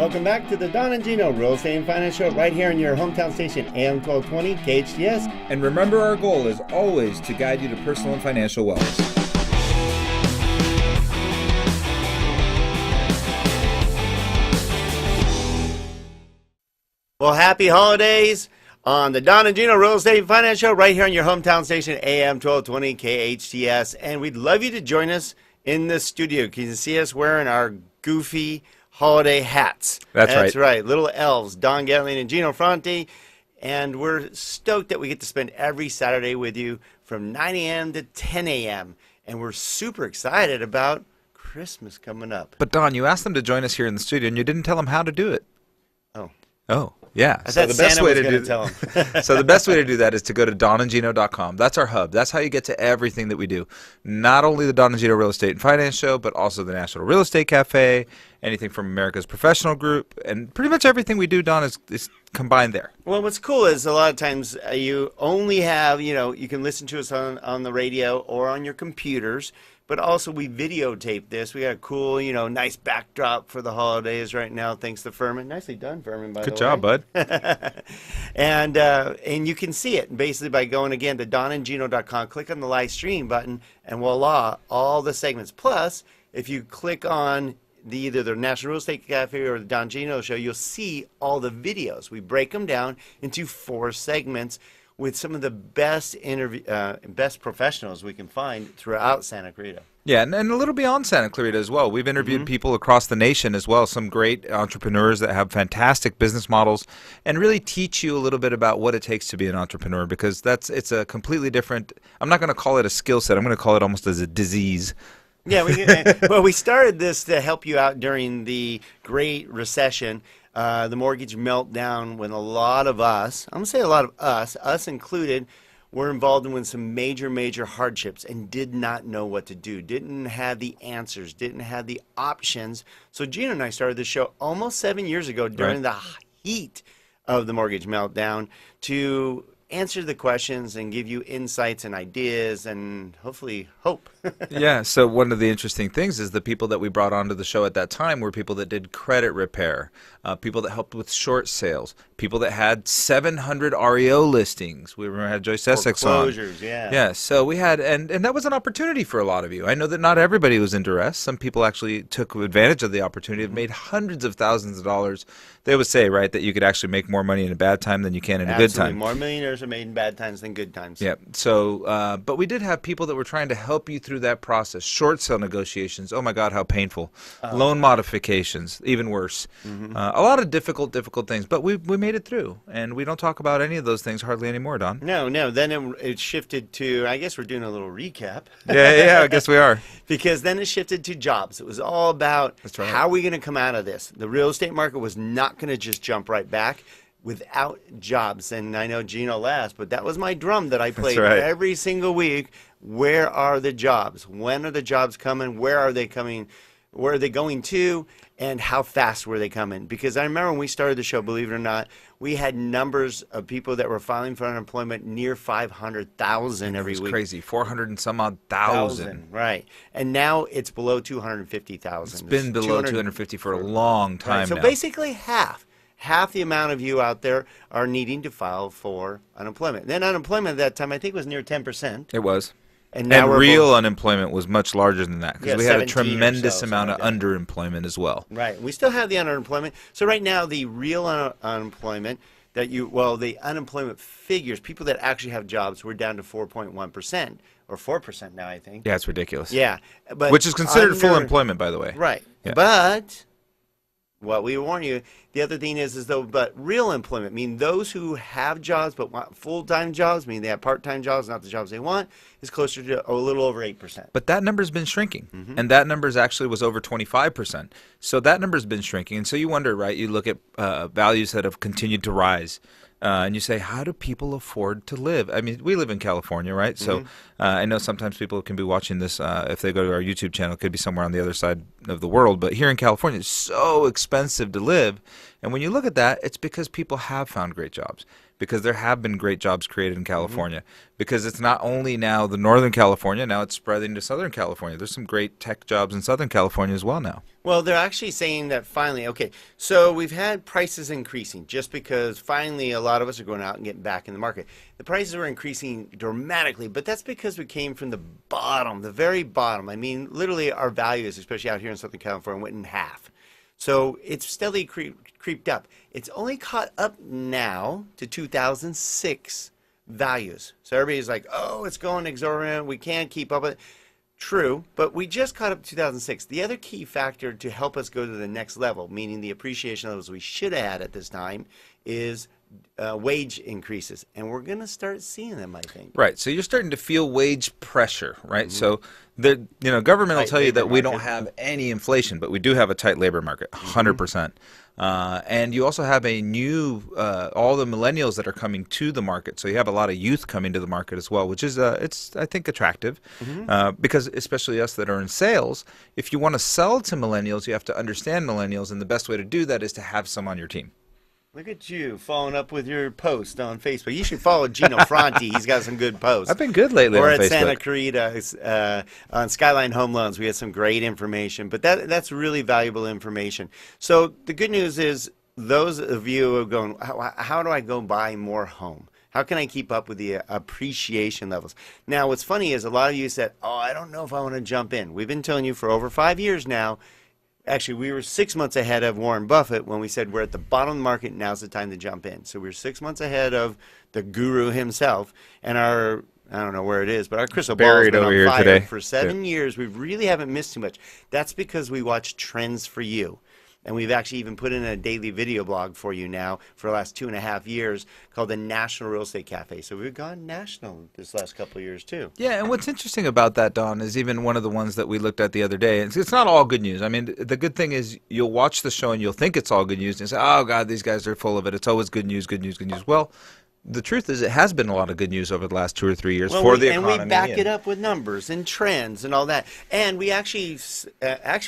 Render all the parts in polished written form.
welcome back to the Don and Gino Real Estate and Finance Show right here in your hometown station, AM 1220 KHTS. And remember, our goal is always to guide you to personal and financial wellness. Well, happy holidays on the Don and Gino Real Estate and Finance Show right here on your hometown station, AM 1220 KHTS. And we'd love you to join us in the studio. You can see us wearing our goofy holiday hats. That's right. Little elves, Don Gatling and Gino Fronti. And we're stoked that we get to spend every Saturday with you from 9 a.m. to 10 a.m. And we're super excited about Christmas coming up. But Don, you asked them to join us here in the studio, and you didn't tell them how to do it. Oh, yeah. I thought Santa was going to tell them. So the best way to do that is to go to donandgino.com. That's our hub. That's how you get to everything that we do. Not only the Don and Gino Real Estate and Finance Show, but also the National Real Estate Cafe, anything from America's Professional Group, and pretty much everything we do, Don, is combined there. Well, what's cool is a lot of times you only have, you can listen to us on the radio or on your computers, but also we videotape this. We got a cool, nice backdrop for the holidays right now, thanks to Furman. Nicely done, Furman, by the way. Good job, bud. And you can see it basically by going, again, to donandgino.com, click on the live stream button, and voila, all the segments. Plus, if you click on either the National Real Estate Cafe or the Don Gino Show, you'll see all the videos. We break them down into 4 segments with some of the best best professionals we can find throughout Santa Clarita. Yeah, and a little beyond Santa Clarita as well. We've interviewed people across the nation as well, some great entrepreneurs that have fantastic business models and really teach you a little bit about what it takes to be an entrepreneur, because it's a completely different, I'm not going to call it a skill set, I'm going to call it almost as a disease. Yeah, we started this to help you out during the Great Recession, the mortgage meltdown, when a lot of us, I'm going to say a lot of us included, were involved in some major hardships and did not know what to do, didn't have the answers, didn't have the options. So Gino and I started this show almost 7 years ago during the heat of the mortgage meltdown to answer the questions and give you insights and ideas and hopefully hope. Yeah, so one of the interesting things is the people that we brought onto the show at that time were people that did credit repair, people that helped with short sales, people that had 700 REO listings. We had Joyce Essex on. Foreclosures, yeah. Yeah, so we had, and that was an opportunity for a lot of you. I know that not everybody was in duress. Some people actually took advantage of the opportunity, have made hundreds of thousands of dollars. They would say, right, that you could actually make more money in a bad time than you can in a good time. More millionaires are made in bad times than good times. Yeah, so, but we did have people that were trying to help you through that process. Short sale negotiations, oh my God, how painful. Loan modifications, even worse. A lot of difficult things, but we made it through, and we don't talk about any of those things hardly anymore, Don. No, then it shifted to, I guess we're doing a little recap. Yeah, I guess we are. Because then it shifted to jobs. It was all about how are we going to come out of this. The real estate market was not going to just jump right back without jobs. And I know Gino laughs, but that was my drum that I played every single week. Where are the jobs? When are the jobs coming? Where are they coming? Where are they going to? And how fast were they coming? Because I remember when we started the show, believe it or not, we had numbers of people that were filing for unemployment near 500,000 every week. It was crazy, 400 and some odd thousand. Right. And now it's below 250,000. It's been below 250 for a long time now. So basically half the amount of you out there are needing to file for unemployment. And then unemployment at that time, I think, was near 10%. It was. And now real unemployment was much larger than that, because we had a 17 tremendous so, amount of something like underemployment as well. Right. We still have the unemployment. So right now, the real unemployment the unemployment figures, people that actually have jobs, we're down to 4.1%, or 4% now, I think. Yeah, it's ridiculous. Yeah. But which is considered full employment, by the way. Right. Yeah. But what we warn you, the other thing is but real employment, meaning those who have jobs but want full-time jobs, meaning they have part-time jobs, not the jobs they want, is closer to a little over 8%. But that number's been shrinking, and that number actually was over 25%. So that number's been shrinking, and so you wonder, right? You look at values that have continued to rise. And you say, how do people afford to live? I mean, we live in California, right? So I know sometimes people can be watching this, if they go to our YouTube channel, it could be somewhere on the other side of the world. But here in California, it's so expensive to live. And when you look at that, it's because people have found great jobs. because there have been great jobs created in California. Because it's not only now the Northern California, now it's spreading to Southern California. There's some great tech jobs in Southern California as well now. Well, they're actually saying that finally, okay, so we've had prices increasing just because finally a lot of us are going out and getting back in the market. The prices are increasing dramatically, but that's because we came from the bottom, the very bottom. I mean, literally our values, especially out here in Southern California, went in half. So it's steadily creeped up. It's only caught up now to 2006 values. So everybody's like, oh, it's going exorbitant. We can't keep up with it. True, but we just caught up to 2006. The other key factor to help us go to the next level, meaning the appreciation levels we should have had at this time, is wage increases. And we're going to start seeing them, I think. Right. So you're starting to feel wage pressure, right? So the government will tell you that we don't have any inflation, but we do have a tight labor market, 100%. And you also have a new, all the millennials that are coming to the market. So you have a lot of youth coming to the market as well, which is, it's I think, attractive. Because especially us that are in sales, if you want to sell to millennials, you have to understand millennials. And the best way to do that is to have some on your team. Look at you following up with your post on Facebook. You should follow Gino Franti. He's got some good posts. I've been good lately or on at Facebook. Santa Clarita on Skyline Home Loans. We had some great information, but that's really valuable information. So the good news is those of you who are going, how do I go buy more home? How can I keep up with the appreciation levels? Now, what's funny is a lot of you said, oh, I don't know if I want to jump in. We've been telling you for over 5 years now. Actually, we were 6 months ahead of Warren Buffett when we said we're at the bottom of the market. Now's the time to jump in. So we're 6 months ahead of the guru himself. And I don't know where it is, but our crystal ball has been on fire today. For 7 years. We really haven't missed too much. That's because we watch Trends for You. And we've actually even put in a daily video blog for you now for the last 2.5 years called the National Real Estate Cafe. So we've gone national this last couple of years too. Yeah, and what's interesting about that, Don, is even one of the ones that we looked at the other day, it's not all good news. I mean, the good thing is you'll watch the show and you'll think it's all good news and say, oh, God, these guys are full of it. It's always good news, good news, good news. Well, the truth is it has been a lot of good news over the last 2 or 3 years for the economy. And we back it up with numbers and trends and all that. And we actually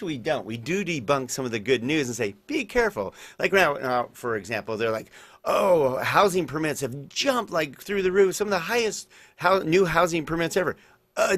we don't. We do debunk some of the good news and say, be careful. Like now, for example, they're like, oh, housing permits have jumped like through the roof. Some of the highest new housing permits ever.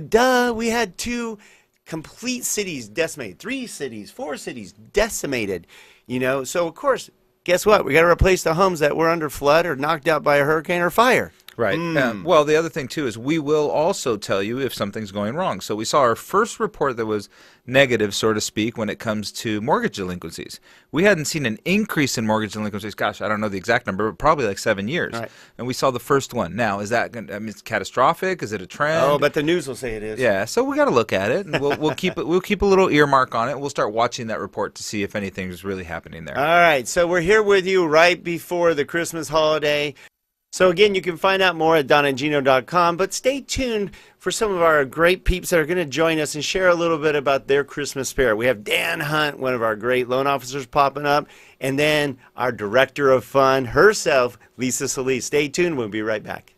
Duh, we had 2 complete cities decimated, 3 cities, 4 cities decimated. So of course, guess what? We got to replace the homes that were under flood or knocked out by a hurricane or fire. Right. Well, the other thing, too, is we will also tell you if something's going wrong. So we saw our first report that was negative, so to speak, when it comes to mortgage delinquencies. We hadn't seen an increase in mortgage delinquencies, gosh, I don't know the exact number, but probably like 7 years. Right. And we saw the first one. Now, is that, it's catastrophic? Is it a trend? Oh, but the news will say it is. Yeah, so we got to look at it, and we'll keep a little earmark on it. We'll start watching that report to see if anything's really happening there. All right, so we're here with you right before the Christmas holiday. So again, you can find out more at donandgino.com, but stay tuned for some of our great peeps that are going to join us and share a little bit about their Christmas spirit. We have Dan Hunt, one of our great loan officers, popping up, and then our director of fun herself, Lisa Solis. Stay tuned. We'll be right back.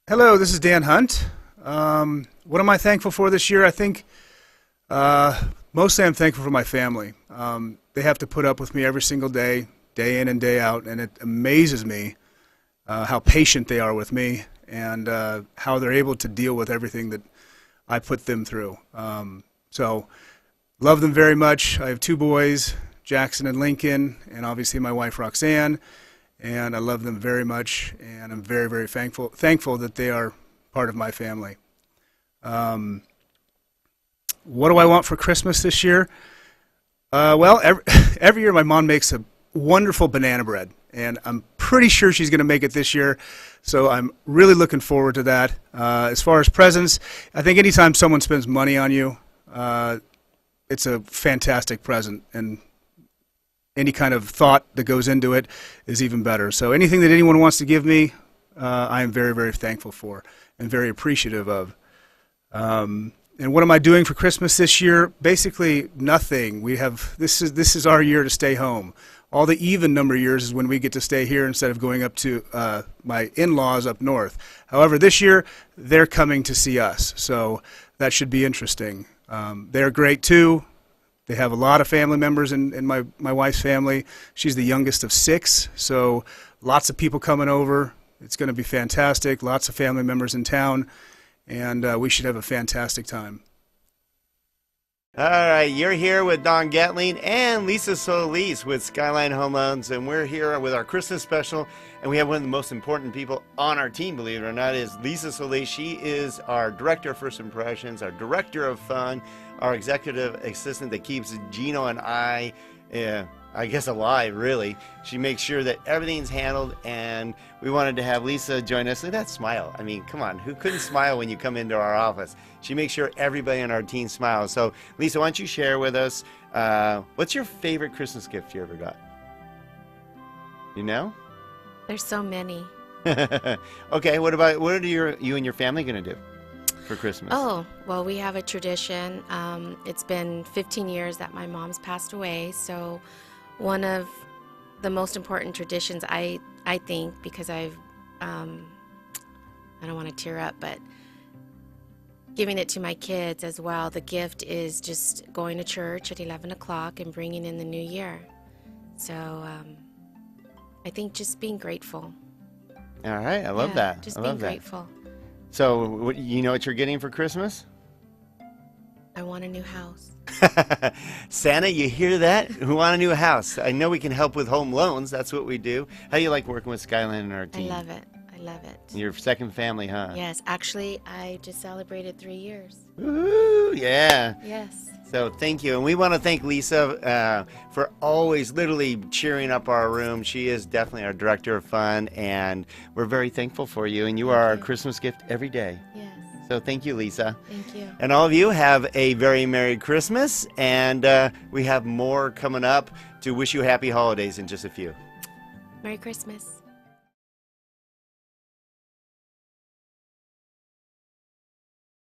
Hello, this is Dan Hunt. What am I thankful for this year? I think mostly I'm thankful for my family. They have to put up with me every single day in and day out, and it amazes me how patient they are with me and how they're able to deal with everything that I put them through. So love them very much. I have 2 boys, Jackson and Lincoln, and obviously my wife Roxanne, and I love them very much, and I'm very, very thankful that they are part of my family. What do I want for Christmas this year? Well, every year my mom makes a wonderful banana bread, and I'm pretty sure she's going to make it this year, so I'm really looking forward to that. As far as presents, I think anytime someone spends money on you, it's a fantastic present, and any kind of thought that goes into it is even better. So anything that anyone wants to give me, I am very, very thankful for and very appreciative of. And what am I doing for Christmas this year? Basically nothing. This is our year to stay home. All the even number years is when we get to stay here instead of going up to my in-laws up north. However, this year they're coming to see us, so that should be interesting. They're great too. They have a lot of family members in my wife's family. She's the youngest of 6, so lots of people coming over. It's going to be fantastic. Lots of family members in town, and we should have a fantastic time. All right, you're here with Don Gatling and Lisa Solis with Skyline Home Loans, and we're here with our Christmas special, and we have one of the most important people on our team, believe it or not, is Lisa Solis. She is our Director of First Impressions, our Director of Fun, our Executive Assistant that keeps Gino and I guess alive, really. She makes sure that everything's handled, and we wanted to have Lisa join us. Look at that smile. I mean, come on, who couldn't smile when you come into our office? She makes sure everybody on our team smiles. So, Lisa, why don't you share with us, what's your favorite Christmas gift you ever got? You know? There's so many. Okay, what are you and your family going to do for Christmas? Oh, well, we have a tradition. It's been 15 years that my mom's passed away, so one of the most important traditions, I think, because I don't want to tear up, but giving it to my kids as well. The gift is just going to church at 11 o'clock and bringing in the new year. So I think just being grateful. All right, I love that. Just I being love that. grateful. So, you know what you're getting for Christmas? I want a new house. Santa, you hear that? We want a new house. I know we can help with home loans. That's what we do. How do you like working with Skyline and our team? I love it. I love it. Your second family, huh? Yes, actually, I just celebrated 3 years. Woo, yeah. Yes. So thank you. And we want to thank Lisa for always literally cheering up our room. She is definitely our Director of Fun, and we're very thankful for you. And you are our Christmas gift every day. Yes. So thank you, Lisa. Thank you. And all of you have a very Merry Christmas, and we have more coming up to wish you happy holidays in just a few. Merry Christmas.